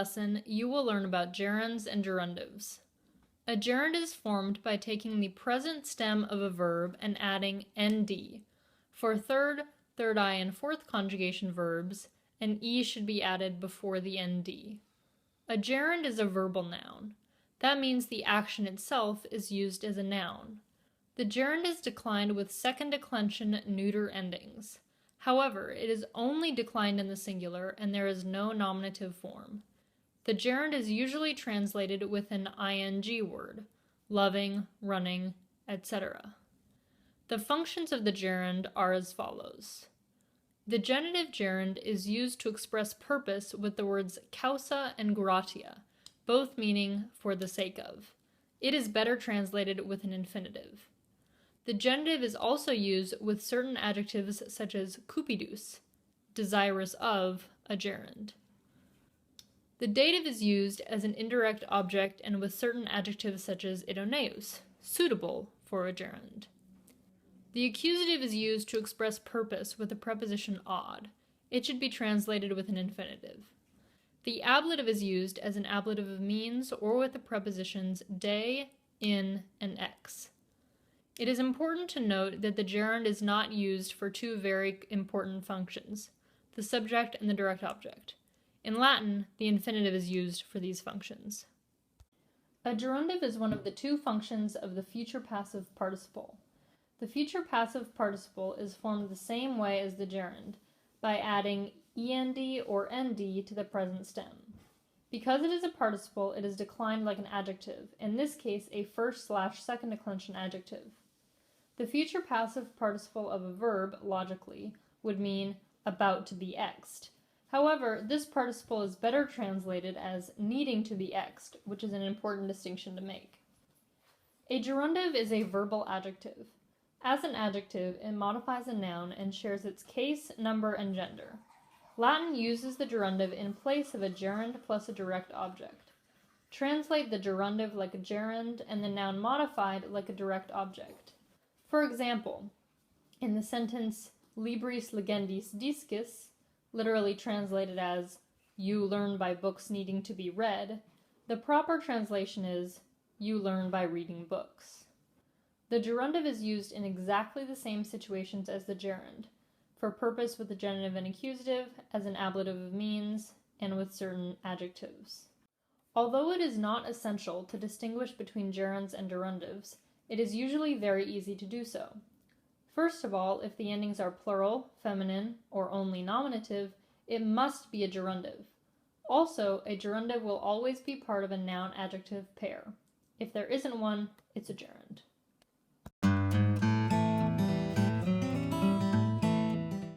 lesson, you will learn about gerunds and gerundives. A gerund is formed by taking the present stem of a verb and adding nd. For third, third eye, and fourth conjugation verbs, an e should be added before the nd. A gerund is a verbal noun. That means the action itself is used as a noun. The gerund is declined with second declension neuter endings. However, it is only declined in the singular and there is no nominative form. The gerund is usually translated with an ing word, loving, running, etc. The functions of the gerund are as follows. The genitive gerund is used to express purpose with the words causa and gratia, both meaning for the sake of. It is better translated with an infinitive. The genitive is also used with certain adjectives such as cupidus, desirous of a gerund. The dative is used as an indirect object and with certain adjectives such as idoneus, suitable for a gerund. The accusative is used to express purpose with the preposition odd. It should be translated with an infinitive. The ablative is used as an ablative of means or with the prepositions de, in, and ex. It is important to note that the gerund is not used for two very important functions, the subject and the direct object. In Latin, the infinitive is used for these functions. A gerundive is one of the two functions of the future passive participle. The future passive participle is formed the same way as the gerund, by adding end or nd to the present stem. Because it is a participle, it is declined like an adjective, in this case a first/second declension adjective. The future passive participle of a verb, logically, would mean about to be exed. However, this participle is better translated as needing to be exed, which is an important distinction to make. A gerundive is a verbal adjective. As an adjective, it modifies a noun and shares its case, number, and gender. Latin uses the gerundive in place of a gerund plus a direct object. Translate the gerundive like a gerund and the noun modified like a direct object. For example, in the sentence libris legendis discis, literally translated as you learn by books needing to be read, the proper translation is you learn by reading books. The gerundive is used in exactly the same situations as the gerund, for purpose with the genitive and accusative, as an ablative of means, and with certain adjectives. Although it is not essential to distinguish between gerunds and gerundives, it is usually very easy to do so. First of all, if the endings are plural, feminine, or only nominative, it must be a gerundive. Also, a gerundive will always be part of a noun-adjective pair. If there isn't one, it's a gerund.